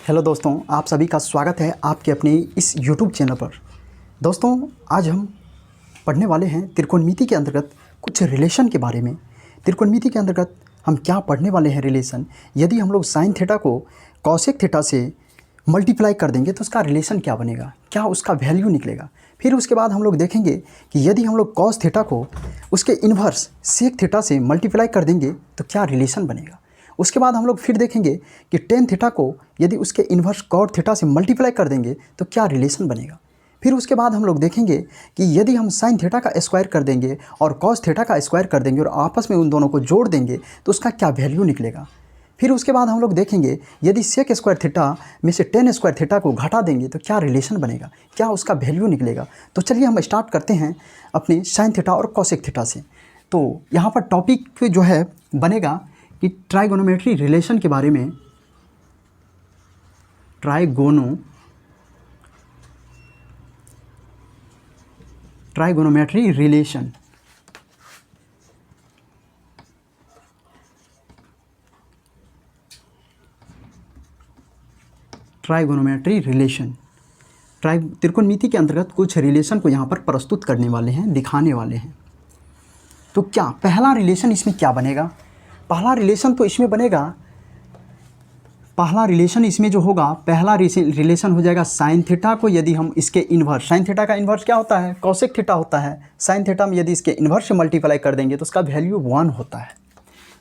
Hello दोस्तों, आप सभी का स्वागत है आपके अपने इस यूट्यूब चैनल पर। दोस्तों, आज हम पढ़ने वाले हैं त्रिकोणमिति के अंतर्गत कुछ रिलेशन के बारे में। त्रिकोणमिति के अंतर्गत हम क्या पढ़ने वाले हैं रिलेशन, यदि हम लोग साइन थीटा को कॉसेक थीटा से मल्टीप्लाई कर देंगे तो उसका रिलेशन क्या बनेगा, क्या उसका वैल्यू निकलेगा। फिर उसके बाद हम लोग देखेंगे कि यदि हम लोग कॉस थीटा को उसके इन्वर्स सेक थीटा से मल्टीप्लाई कर देंगे तो क्या रिलेशन बनेगा। उसके बाद हम लोग फिर देखेंगे कि टेन थीटा को यदि उसके इन्वर्स कॉट थीटा से मल्टीप्लाई कर देंगे तो क्या रिलेशन बनेगा। फिर उसके बाद हम लोग देखेंगे कि यदि हम साइन थीटा का स्क्वायर कर देंगे और कॉस थीटा का स्क्वायर कर देंगे और आपस में उन दोनों को जोड़ देंगे तो उसका क्या वैल्यू निकलेगा। फिर उसके बाद हम लोग देखेंगे यदि सेक स्क्वायर थीटा में से टेन स्क्वायर थीटा को घटा देंगे तो क्या रिलेशन बनेगा, क्या उसका वैल्यू निकलेगा। तो चलिए हम स्टार्ट करते हैं अपने साइन थीटा और कॉसेक थीटा से। तो यहाँ पर टॉपिक जो है बनेगा कि ट्राइगोनोमेट्री रिलेशन के बारे में। ट्राइगोनोमेट्री रिलेशन, ट्राइगोनोमेट्री रिलेशन त्रिकोणमिति के अंतर्गत कुछ रिलेशन को यहाँ पर प्रस्तुत करने वाले हैं, दिखाने वाले हैं। तो क्या पहला रिलेशन इसमें क्या बनेगा। पहला रिलेशन तो इसमें बनेगा, पहला रिलेशन इसमें जो होगा, पहला रिलेशन हो जाएगा साइन थीटा को यदि हम इसके इन्वर्स, साइन थीटा का इन्वर्स क्या होता है, कॉसेक थीटा होता है। साइन थीटा में यदि इसके इन्वर्स से मल्टीप्लाई कर देंगे तो उसका वैल्यू 1 होता है।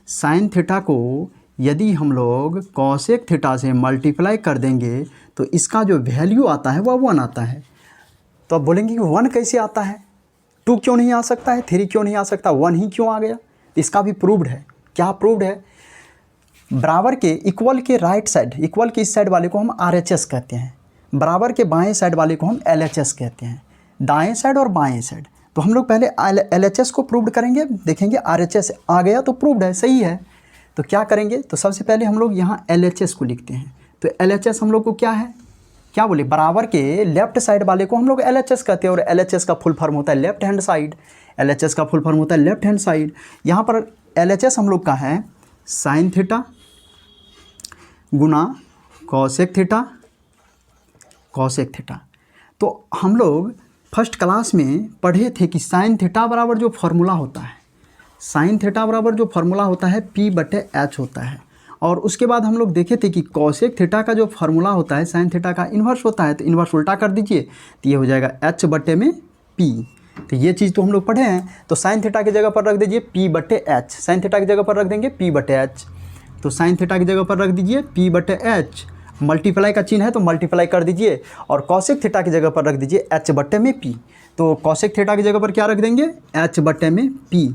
साइन थीटा को यदि हम लोग कॉसेक थीटा से मल्टीप्लाई कर देंगे तो इसका जो वैल्यू आता है वह 1 आता है। तो अब बोलेंगे कि 1 कैसे आता है, 2 क्यों नहीं आ सकता है, 3 क्यों नहीं आ सकता, 1 ही क्यों आ गया। इसका भी प्रूव्ड है। क्या प्रूव्ड है, बराबर के इक्वल के राइट साइड, इक्वल के इस साइड वाले को हम RHS कहते हैं, बराबर के बाएं साइड वाले को हम LHS कहते हैं, दाएं साइड और बाएं साइड। तो हम लोग पहले LHS को प्रूव्ड करेंगे, देखेंगे RHS आ गया तो प्रूव्ड है, सही है। तो क्या करेंगे, तो सबसे पहले हम लोग यहाँ LHS को लिखते हैं। तो LHS हम लोग को क्या है, क्या बोले, बराबर के लेफ्ट साइड वाले को हम लोग LHS कहते हैं और LHS का फुल फॉर्म होता है लेफ्ट हैंड साइड। LHS का फुल फॉर्म होता है लेफ्ट हैंड साइड। यहाँ पर LHS हम लोग का है साइन थीटा गुना कॉसेक थीटा, कॉसेक थीटा। तो हम लोग फर्स्ट क्लास में पढ़े थे कि साइन थीटा बराबर जो फॉर्मूला होता है, साइन थीटा बराबर जो फॉर्मूला होता है P/H होता है। और उसके बाद हम लोग देखे थे कि कॉसेक थीटा का जो फॉर्मूला होता है साइन थीटा का इन्वर्स होता है। तो इन्वर्स उल्टा कर दीजिए तो ये हो जाएगा H/P। तो ये चीज़ तो हम लोग पढ़े हैं। तो साइन थीटा की जगह पर रख दीजिए P/H, साइन थीटा की जगह पर रख देंगे P/H। तो साइन थीटा की जगह पर रख दीजिए P/H, मल्टीप्लाई का चिन्ह है तो मल्टीप्लाई कर दीजिए, और कॉसेक थीटा की जगह पर रख दीजिए H/P। तो कॉसेक थीटा की जगह पर क्या रख देंगे, H/P।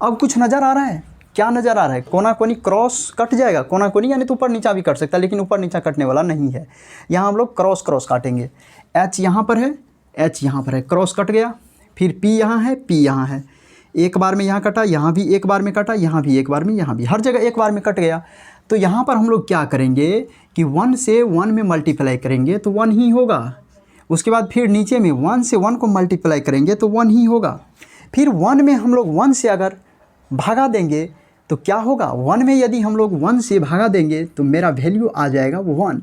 अब कुछ नज़र आ रहा है, क्या नज़र आ रहा है, कोना कोनी क्रॉस कट जाएगा। कोना कोनी यानी तो ऊपर नीचा भी कट सकता है, लेकिन ऊपर नीचा कटने वाला नहीं है। यहाँ हम लोग क्रॉस क्रॉस काटेंगे। H यहाँ पर है, H यहाँ पर है, क्रॉस कट गया। फिर P यहाँ है, P यहाँ है, एक बार में यहाँ कटा, यहाँ भी एक बार में कटा, यहाँ भी एक बार में, यहाँ भी, हर जगह एक बार में कट गया। तो यहाँ पर हम लोग क्या करेंगे कि 1 से 1 में मल्टीप्लाई करेंगे तो 1 ही होगा। उसके बाद फिर नीचे में 1 से 1 को मल्टीप्लाई करेंगे तो 1 ही होगा। फिर 1 में हम लोग 1 से अगर भागा देंगे तो क्या होगा, 1 में यदि हम लोग 1 से भागा देंगे तो मेरा वैल्यू आ जाएगा 1।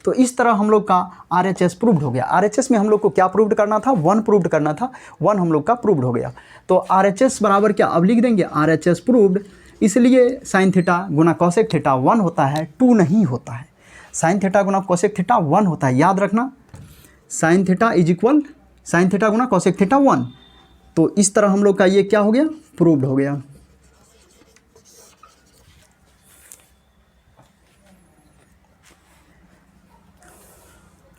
तो इस तरह हम लोग का RHS प्रूव्ड हो गया। RHS में हम लोग को क्या प्रूव्ड करना था, 1 प्रूव्ड करना था, 1 हम लोग का प्रूव्ड हो गया। तो RHS बराबर क्या, अब लिख देंगे RHS प्रूव्ड। इसलिए साइन थीटा गुना कॉसेक थीटा 1 होता है, 2 नहीं होता है। साइन थीटा गुना कॉसेक थीटा 1 होता है, याद रखना। Sine theta is equal sine theta Guna cosec theta 1। तो इस तरह हम लोग का ये क्या हो गया, प्रूव्ड हो गया।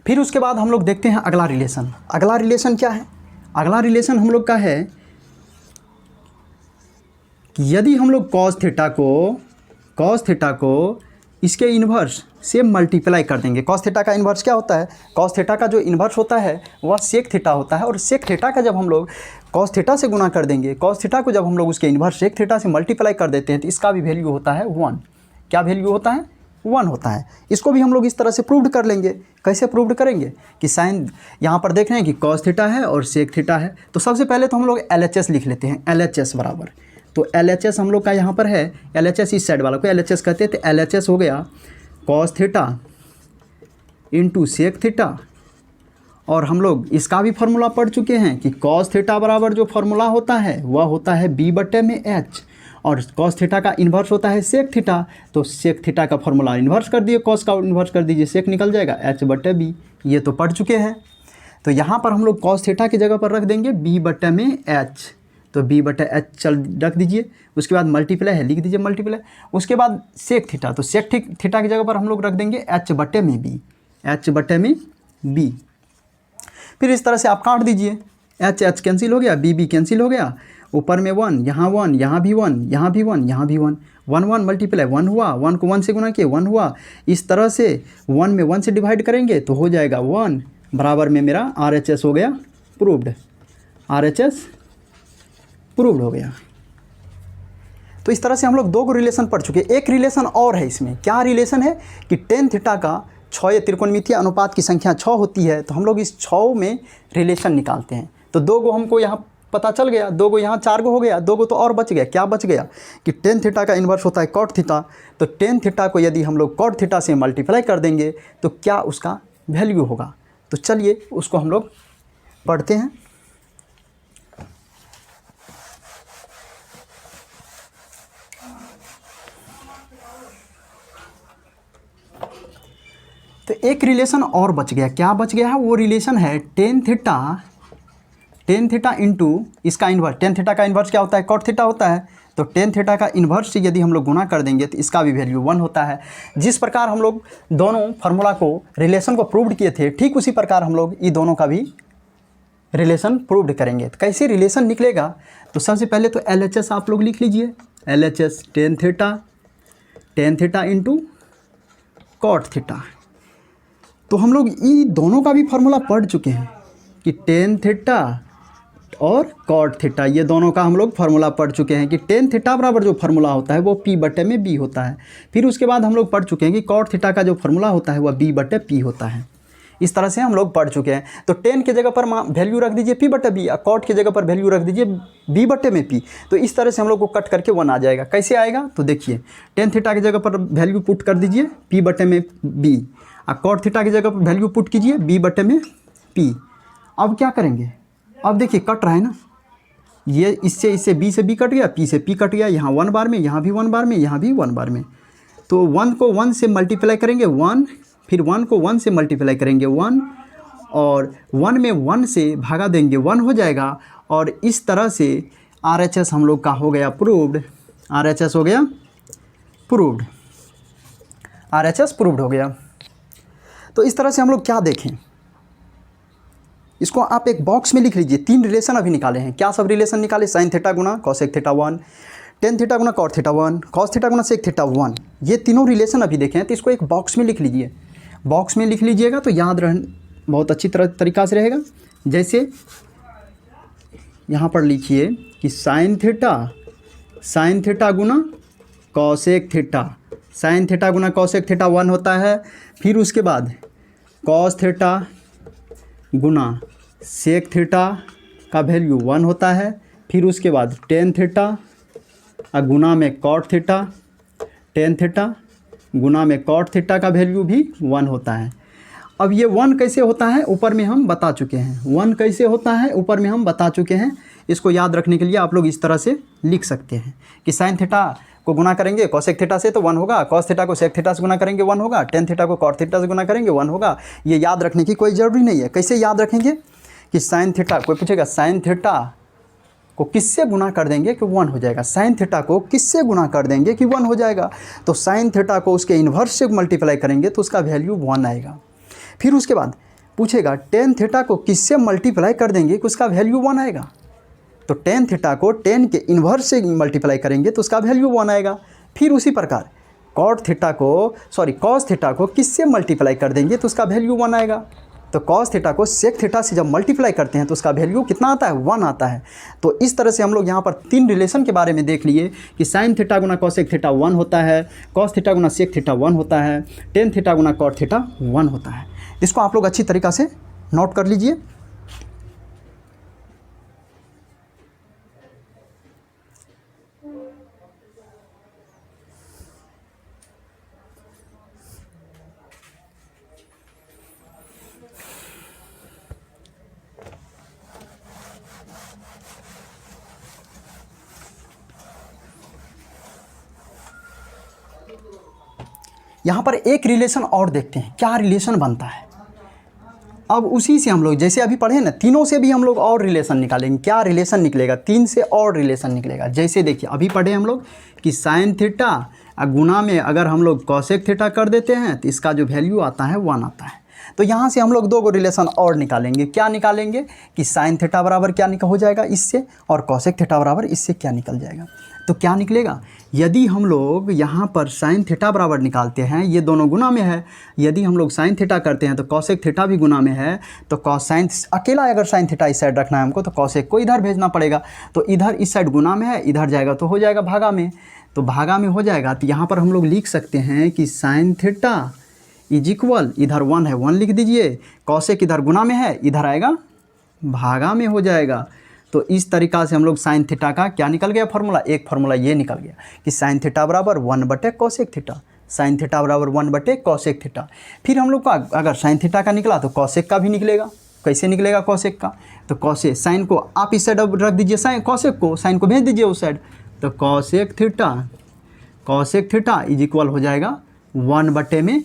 फिर उसके बाद हम लोग देखते हैं अगला रिलेशन। अगला रिलेशन क्या है, अगला रिलेशन हम लोग का है कि यदि हम लोग कॉस थीटा को इसके इन्वर्स से मल्टीप्लाई कर देंगे। कॉस थीटा का इन्वर्स क्या होता है, कॉस थीटा का जो इन्वर्स होता है वह सेक थीटा होता है, और सेक थीटा का जब हम लोग कॉस थीटा से गुना कर देंगे, कॉस थीटा को जब हम लोग उसके इन्वर्स सेक थीटा से मल्टीप्लाई कर देते हैं तो इसका भी वैल्यू होता है 1। क्या वैल्यू होता है, 1 होता है। इसको भी हम लोग इस तरह से प्रूव्ड कर लेंगे। कैसे प्रूव्ड करेंगे कि साइन, यहाँ पर देख रहे हैं कि कॉस थीटा है और सेक थीटा है। तो सबसे पहले तो हम लोग LHS लिख लेते हैं, LHS बराबर, तो LHS हम लोग का यहाँ पर है, LHS इस साइड वाला को LHS कहते हैं। तो LHS हो गया cos theta into sec theta, और हम लोग इसका भी फार्मूला पढ़ चुके हैं कि कॉस थीटा बराबर जो फार्मूला होता है वह होता है बी बटे में एच, और कॉस थीटा का इन्वर्स होता है सेक थीटा, तो सेक थीटा का फार्मूला इन्वर्स कर दिए, कॉस का इन्वर्स कर दीजिए, सेक निकल जाएगा एच बटे बी, ये तो पढ़ चुके हैं। तो यहाँ पर हम लोग कॉस थीटा की जगह पर रख देंगे बी बटे में एच, तो बी बटे एच चल रख दीजिए, उसके बाद मल्टीप्लाई है लिख दीजिए मल्टीप्लाई, उसके बाद सेक थीटा, तो सेक थीटा की जगह पर हम लोग रख देंगे एच बटे में बी, एच बटे में बी। फिर इस तरह से आप काट दीजिए, एच एच कैंसिल हो गया, बी बी कैंसिल हो गया, ऊपर में वन, यहाँ भी वन, यहाँ भी वन, यहाँ भी one, one one multiply one हुआ, वन को वन से गुना किए वन हुआ, इस तरह से वन में वन से डिवाइड करेंगे तो हो जाएगा वन, बराबर में मेरा आर एच एस हो गया proved, R H S proved हो गया। तो इस तरह से हम लोग दो को रिलेशन पढ़ चुके। एक रिलेशन और है इसमें, क्या रिलेशन है कि टेन थीटा का 6 ये त्रिकोणमितीय अनुपात की संख्या 6 होती है, तो हम लोग इस 6 में रिलेशन निकालते हैं। तो दो गो हमको यहाँ पता चल गया, दो गो यहाँ 4 गो हो गया, दो गो तो और बच गया। क्या बच गया कि टेन थीटा का इन्वर्स होता है कॉट थीटा, तो टेन थीटा को यदि हम लोग कॉट थीटा से मल्टीप्लाई कर देंगे तो क्या उसका वैल्यू होगा। तो चलिए उसको हम लोग पढ़ते हैं। तो एक रिलेशन और बच गया, क्या बच गया है, वो रिलेशन है टेन थीटा इंटू इसका इन्वर्स। टेन थीटा का इन्वर्स क्या होता है, कॉट थीटा होता है, तो टेन थीटा का इन्वर्स से यदि हम लोग गुना कर देंगे तो इसका भी वैल्यू 1 होता है। जिस प्रकार हम लोग दोनों फार्मूला को रिलेशन को प्रूव्ड किए थे, ठीक उसी प्रकार हम लोग ये दोनों का भी रिलेशन प्रूव्ड करेंगे। तो कैसे रिलेशन निकलेगा, तो सबसे पहले तो LHS आप लोग लिख लीजिए, LHS tan theta into cot theta. तो हम लोग ये दोनों का भी फार्मूला पढ़ चुके हैं कि टेन थीटा और कॉट थीटा, ये दोनों का हम लोग फार्मूला पढ़ चुके हैं कि टेन थीटा बराबर जो फार्मूला होता है वो पी बटे में बी होता है। फिर उसके बाद हम लोग पढ़ चुके हैं कि कॉट थीटा का जो फार्मूला होता है वह बी बटे पी होता है। इस तरह से हम लोग पढ़ चुके हैं। तो टेन की जगह पर वैल्यू रख दीजिए पी बटे बी, और कॉट की जगह पर वैल्यू रख दीजिए बी बटे में पी। तो इस तरह से हम लोग को कट करके 1 आ जाएगा। कैसे आएगा, तो देखिए टेन थीटा की जगह पर वैल्यू पुट कर दीजिए पी बटे में बी, और कॉट थीटा की जगह पर वैल्यू पुट कीजिए बी बटे में पी। अब क्या करेंगे, अब देखिए कट रहा है ना, ये इससे बी से बी कट गया, पी से पी कट गया, यहाँ 1 बार में, यहाँ भी 1 बार में, यहाँ भी 1 बार में। तो 1 को 1 से मल्टीप्लाई करेंगे 1, फिर 1 को 1 से मल्टीप्लाई करेंगे 1, और 1 में 1 से भागा देंगे 1 हो जाएगा। और इस तरह से RHS हम लोग का हो गया प्रूव्ड, RHS हो गया प्रूव्ड, RHS प्रूव्ड हो गया। तो इस तरह से हम लोग क्या देखें, इसको आप एक बॉक्स में लिख लीजिए। 3 रिलेशन अभी निकाले हैं। क्या सब रिलेशन निकाले, साइन थीटा गुना कॉसेक थीटा 1, टेन थीटा गुना कॉट थीटा 1, कॉस थीटा गुना सेक थीटा 1, ये तीनों रिलेशन अभी देखें। तो इसको एक बॉक्स में लिख लीजिए, बॉक्स में लिख लीजिएगा तो याद रह बहुत अच्छी तरीक़ा से रहेगा। जैसे यहाँ पर लिखिए कि साइन थीटा गुना कॉसेक थीटा, साइन थीटा गुना कॉसेक थीटा 1 होता है। फिर उसके बाद कॉस थीटा गुना सेक थीटा का वैल्यू 1 होता है। फिर उसके बाद टेन थीटा गुना में कॉट थीटा, टेन थीटा गुना में कॉट थीटा का वैल्यू भी 1 होता है। अब ये 1 कैसे होता है ऊपर में हम बता चुके हैं, 1 कैसे होता है ऊपर में हम बता चुके हैं। इसको याद रखने के लिए आप लोग इस तरह से लिख सकते हैं कि साइन थीटा को गुना करेंगे कॉसेक थीटा से तो 1 होगा, कॉस थीटा को सेक थीटा से गुना करेंगे 1 होगा, टेन थीटा को कॉट थीटा से गुना करेंगे 1 होगा। ये याद रखने की कोई ज़रूरी नहीं है। कैसे याद रखेंगे कि साइन थीटा, कोई पूछेगा साइन थीटा को किससे गुना कर देंगे कि 1 हो जाएगा, साइन थीटा को किससे गुना कर देंगे कि 1 हो जाएगा। तो साइन थीटा को उसके इन्वर्स से मल्टीप्लाई करेंगे तो उसका वैल्यू 1 आएगा। फिर उसके बाद पूछेगा टेन थीटा को किससे मल्टीप्लाई कर देंगे कि उसका वैल्यू 1 आएगा। तो टेन थीटा को टेन के इन्वर्स से मल्टीप्लाई करेंगे तो उसका वैल्यू 1 आएगा। फिर उसी प्रकार कॉस थीटा को किससे मल्टीप्लाई कर देंगे तो उसका वैल्यू 1 आएगा। तो कॉस थीटा को सेक थीटा से जब मल्टीप्लाई करते हैं तो उसका वैल्यू कितना आता है, 1 आता है। तो इस तरह से हम लोग यहाँ पर 3 रिलेशन के बारे में देख लिए कि साइन थीटा गुना कॉसेक थीटा 1 होता है, कॉस थीटा गुना सेक थीटा 1 होता है, टेन थीटा गुना कॉट थीटा 1 होता है। इसको आप लोग अच्छी तरीक़ा से नोट कर लीजिए। यहाँ पर एक रिलेशन और देखते हैं, क्या रिलेशन बनता है। अब उसी से हम लोग जैसे अभी पढ़े ना, तीनों से भी हम लोग और रिलेशन निकालेंगे। क्या रिलेशन निकलेगा, 3 से और रिलेशन निकलेगा। जैसे देखिए अभी पढ़े हम लोग कि साइन थीटा गुना में अगर हम लोग कॉसेक थीटा कर देते हैं तो इसका जो वैल्यू आता है 1 आता है। तो यहाँ से हम लोग 2 रिलेशन और निकालेंगे। क्या निकालेंगे कि साइन थीटा बराबर क्या हो जाएगा इससे, और कॉसेक थीटा बराबर इससे क्या निकल जाएगा। तो क्या निकलेगा, यदि हम लोग यहाँ पर साइन थीटा बराबर निकालते हैं, ये दोनों गुना में है। यदि हम लोग साइन थीटा करते हैं तो कॉसेक थीटा भी गुना में है। तो कॉस साइन अकेला अगर साइन थीटा इस साइड रखना है हमको तो कॉसेक को इधर भेजना पड़ेगा। तो इधर इस साइड गुना में है, इधर जाएगा तो हो जाएगा भागा में। तो भागा में हो जाएगा तो यहाँ पर हम लोग लिख सकते हैं कि साइन थीटा इज इक्वल, इधर 1 है 1 लिख दीजिए, कॉसेक इधर गुना में है, इधर आएगा भागा में हो जाएगा। तो इस तरीक़ा से हम लोग साइन थीटा का क्या निकल गया फार्मूला, एक फार्मूला ये निकल गया कि साइन थीटा बराबर 1/cos cosec theta, sine theta बराबर 1/cos कॉसेक थीटा। फिर हम लोग का अगर साइन थीटा का निकला तो कॉसेक का भी निकलेगा। कैसे निकलेगा कॉसेक का, तो कॉसेक साइन को आप इस साइड अब रख दीजिए, साइन कॉसेक को, साइन को भेज दीजिए उस साइड। तो कॉसेक थीटा इज इक्वल हो जाएगा 1 में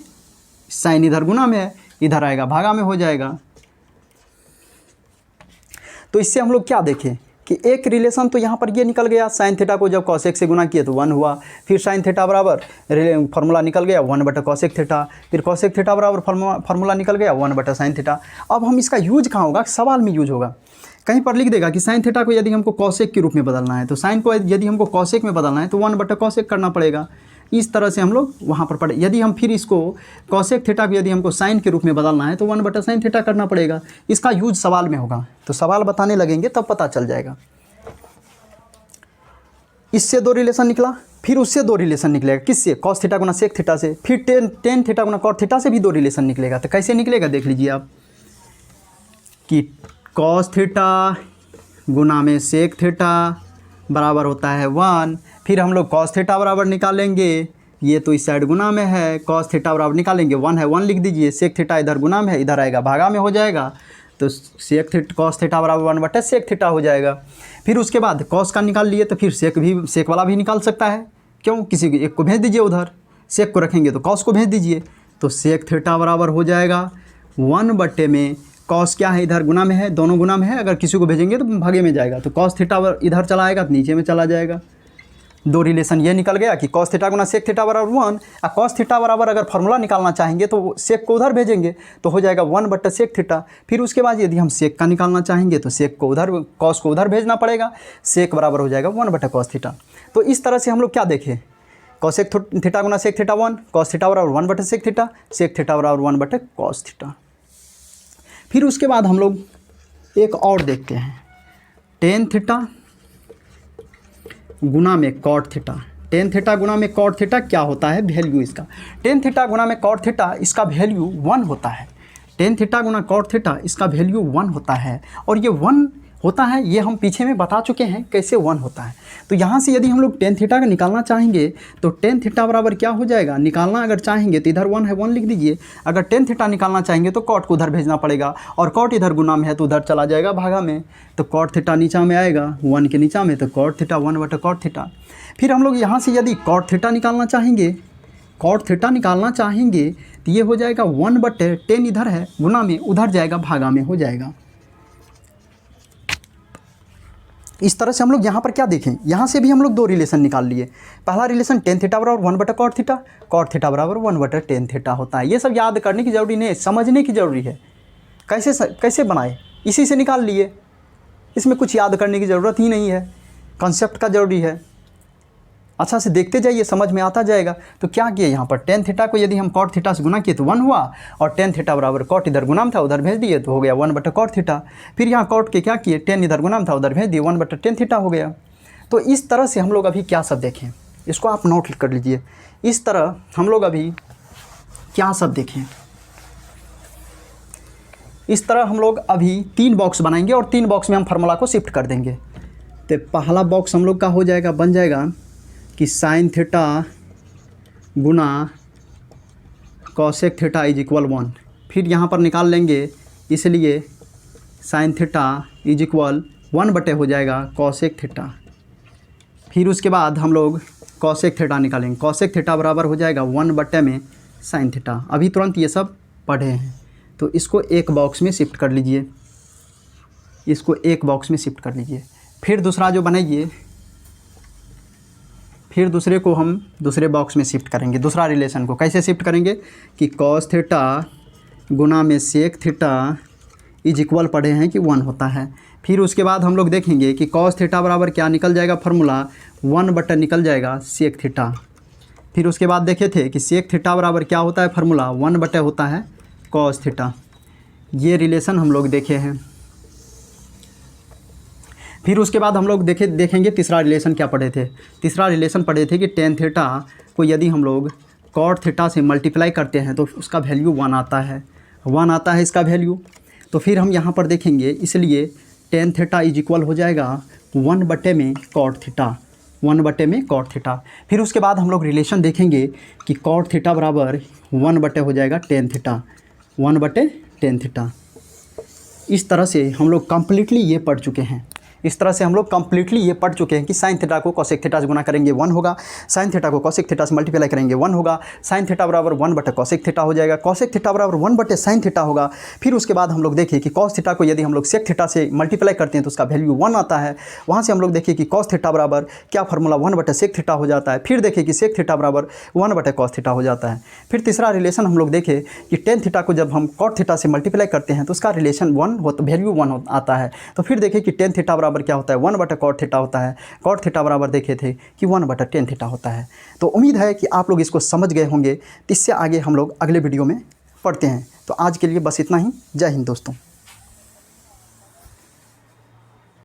साइन इधर गुना में है, इधर आएगा भागा में हो जाएगा। तो इससे हम लोग क्या देखें कि एक रिलेशन तो यहाँ पर ये निकल गया, साइन थीटा को जब कॉसेक से गुना किए तो 1 हुआ। फिर साइन थीटा बराबर फार्मूला निकल गया 1/cos थीटा। फिर कॉसेक थीटा बराबर फार्मूला निकल गया 1/sin थीटा। अब हम इसका यूज कहाँ होगा, सवाल में यूज होगा। कहीं पर लिख देगा कि साइन थीटा को यदि हमको कॉसेक के रूप में बदलना है, तो साइन को यदि हमको कॉसेक में बदलना है तो 1/cos करना पड़ेगा। इस तरह से हम लोग वहाँ पर पढ़े। यदि हम फिर इसको कॉसेक थीटा को यदि हमको साइन के रूप में बदलना है तो 1/sin थीटा करना पड़ेगा। इसका यूज सवाल में होगा, तो सवाल बताने लगेंगे तब पता चल जाएगा। इससे 2 रिलेशन निकला, फिर उससे 2 रिलेशन निकलेगा। किससे, कॉस थीटा गुना सेक थीटा से। फिर टेन थीटा गुना कॉट थीटा से भी 2 रिलेशन निकलेगा। तो कैसे निकलेगा देख लीजिए आप कि कॉस थीटा गुना में सेक थीटा बराबर होता है 1। फिर हम लोग कॉस थीटा बराबर निकालेंगे, ये तो इस साइड गुना में है, कॉस थीटा बराबर निकालेंगे 1 है 1 लिख दीजिए, सेक थीटा इधर गुना में है, इधर आएगा भागा में हो जाएगा। तो कॉस थीटा बराबर 1/सेक थीटा हो जाएगा। फिर उसके बाद कॉस का निकाल लिए तो फिर सेक वाला भी निकाल सकता है। क्यों, किसी एक को भेज दीजिए उधर, सेक को रखेंगे तो कॉस को भेज दीजिए। तो सेक थीटा बराबर हो जाएगा 1 में कॉस क्या है, इधर गुना में है, दोनों गुना में है, अगर किसी को भेजेंगे तो भागे में जाएगा। तो कॉस थीटा इधर चला आएगा तो नीचे में चला जाएगा। 2 रिलेशन ये निकल गया कि कॉस थीटा गुना सेक थीटा बराबर 1। और कॉस थीटा बराबर अगर फार्मूला निकालना चाहेंगे तो सेक को उधर भेजेंगे तो हो जाएगा 1/सेक थीटा। फिर उसके बाद यदि हम सेक का निकालना चाहेंगे तो सेक को उधर, कॉस को उधर भेजना पड़ेगा, सेक बराबर हो जाएगा 1/cos थीटा। तो इस तरह से हम लोग क्या देखें, कॉसेक थीटा गुना सेक थीटा 1, कॉस थीटा बराबर 1/सेक थीटा, सेक थीटा बराबर 1/cos थीटा। फिर उसके बाद हम लोग एक और देखते हैं, टेन थीटा गुना में कॉट थीटा। टेन थीटा गुना में कॉट थीटा क्या होता है वैल्यू इसका, टेन थीटा गुना में कॉट थीटा इसका वैल्यू 1 होता है। टेन थीटा गुना कॉट थीटा इसका वैल्यू 1 होता है। और ये 1 होता है, ये हम पीछे में बता चुके हैं कैसे 1 होता है। तो यहाँ से यदि हम लोग टेन थीटा का निकालना चाहेंगे तो टेन थीटा बराबर क्या हो जाएगा, निकालना अगर चाहेंगे तो इधर 1 है 1 लिख दीजिए। अगर टेन थीटा निकालना चाहेंगे तो कॉट को उधर भेजना पड़ेगा, और कॉट इधर गुना में है तो उधर चला जाएगा भागा में। तो कॉट थीटा नीचा में आएगा 1 के नीचा में, तो कॉट थीटा 1/cot थीटा। फिर हम लोग यहाँ से यदि कॉट थीटा निकालना चाहेंगे, कॉट थीटा निकालना चाहेंगे तो ये हो जाएगा 1/10 इधर है गुना में, उधर जाएगा भागा में हो जाएगा। इस तरह से हम लोग यहाँ पर क्या देखें, यहाँ से भी हम लोग 2 रिलेशन निकाल लिए। पहला रिलेशन टेन थीटा बराबर 1/cot थीटा, कॉट थीटा बराबर 1/10 थीटा होता है। ये सब याद करने की ज़रूरी नहीं है, समझने की ज़रूरी है। कैसे बनाए, इसी से निकाल लिए, इसमें कुछ याद करने की ज़रूरत ही नहीं है, कॉन्सेप्ट का ज़रूरी है। अच्छा से देखते जाइए, समझ में आता जाएगा। तो क्या किए यहाँ पर, टेन थीटा को यदि हम कॉट थीटा से गुना किए तो 1 हुआ, और टेन थीटा बराबर कॉट इधर गुनाम था उधर भेज दिए तो हो गया 1/cot थीटा। फिर यहाँ कॉट के क्या किए, टेन इधर गुनाम था उधर भेज दिए 1/10 थीटा हो गया। तो इस तरह से हम लोग अभी क्या सब देखें, इसको आप नोट कर लीजिए। इस तरह हम लोग अभी क्या सब देखें, इस तरह हम लोग अभी 3 बॉक्स बनाएंगे और 3 बॉक्स में हम फार्मूला को शिफ्ट कर देंगे। तो पहला बॉक्स हम लोग का हो जाएगा, बन जाएगा कि sine theta Guna cosec theta is equal 1। फिर यहाँ पर निकाल लेंगे, इसलिए साइन थीटा इज इक्वल 1 हो जाएगा कॉसेक थीटा। फिर उसके बाद हम लोग कॉसेक थीटा निकालेंगे। कॉसेक थीटा बराबर हो जाएगा 1/sin थीटा। अभी तुरंत ये सब पढ़े हैं, तो इसको एक बॉक्स में शिफ्ट कर लीजिए, इसको एक बॉक्स में शिफ्ट कर लीजिए। फिर दूसरा जो बनाइए, फिर दूसरे को हम दूसरे बॉक्स में शिफ्ट करेंगे। दूसरा रिलेशन को कैसे शिफ्ट करेंगे कि कॉस थीटा गुना में सेक थीटा इज इक्वल पढ़े हैं कि 1 होता है। फिर उसके बाद हम लोग देखेंगे कि कॉस थीटा बराबर क्या निकल जाएगा, फार्मूला 1/, निकल जाएगा सेक थीटा। फिर उसके बाद देखे थे कि सेक थीटा बराबर क्या होता है, फार्मूला 1/, होता है कॉस थीटा। ये रिलेशन हम लोग देखे हैं। फिर उसके बाद हम लोग देखेंगे तीसरा रिलेशन क्या पढ़े थे। तीसरा रिलेशन पढ़े थे कि टेन थीटा को यदि हम लोग कॉट थीटा से मल्टीप्लाई करते हैं तो उसका वैल्यू 1 आता है, 1 आता है इसका वैल्यू। तो फिर हम यहाँ पर देखेंगे, इसलिए टेन थीटा इज इक्वल हो जाएगा 1/, में कॉट थीटा, 1/, में कॉट थीटा। फिर उसके बाद हम लोग रिलेशन देखेंगे कि कॉट थीटा बराबर 1/, हो जाएगा टेन थीटा, 1/, टेन थीटा। इस तरह से हम लोग कम्प्लीटली ये पढ़ चुके हैं। इस तरह से हम लोग कम्प्लीटली ये पढ़ चुके हैं कि साइन थीटा को कॉसेक थीटा से गुना करेंगे 1 होगा, साइन थीटा को कॉसेक थीटा से मल्टीप्लाई करेंगे 1 होगा, साइन थीटा बराबर 1/, कॉसेक थीटा हो जाएगा, कॉसेक थीटा बराबर 1/, साइन थीटा होगा। फिर उसके बाद हम लोग देखें कि कॉस थीटा को यदि हम लोग सेक थीटा से मल्टीप्लाई करते हैं तो उसका वैल्यू 1 आता है। वहाँ से हम लोग देखें कि कॉस थीटा बराबर क्या फार्मूला 1/, सेक थीटा हो जाता है। फिर देखें कि सेक थीटा बराबर 1/, कॉस थीटा हो जाता है। फिर तीसरा रिलेशन हम लोग देखें कि टेन थीटा को जब हम कॉट थीटा से मल्टीप्लाई करते हैं तो उसका रिलेशन 1 होता, वैल्यू 1 आता है। तो फिर देखें कि टेन थीटा बराबर क्या होता है, 1/, कॉट थीटा होता है। कॉट थीटा बराबर देखे थे कि 1/, टेन थीटा होता है। तो उम्मीद है कि आप लोग इसको समझ गए होंगे। इससे आगे हम लोग अगले वीडियो में पढ़ते हैं। तो आज के लिए बस इतना ही। जय हिंद दोस्तों।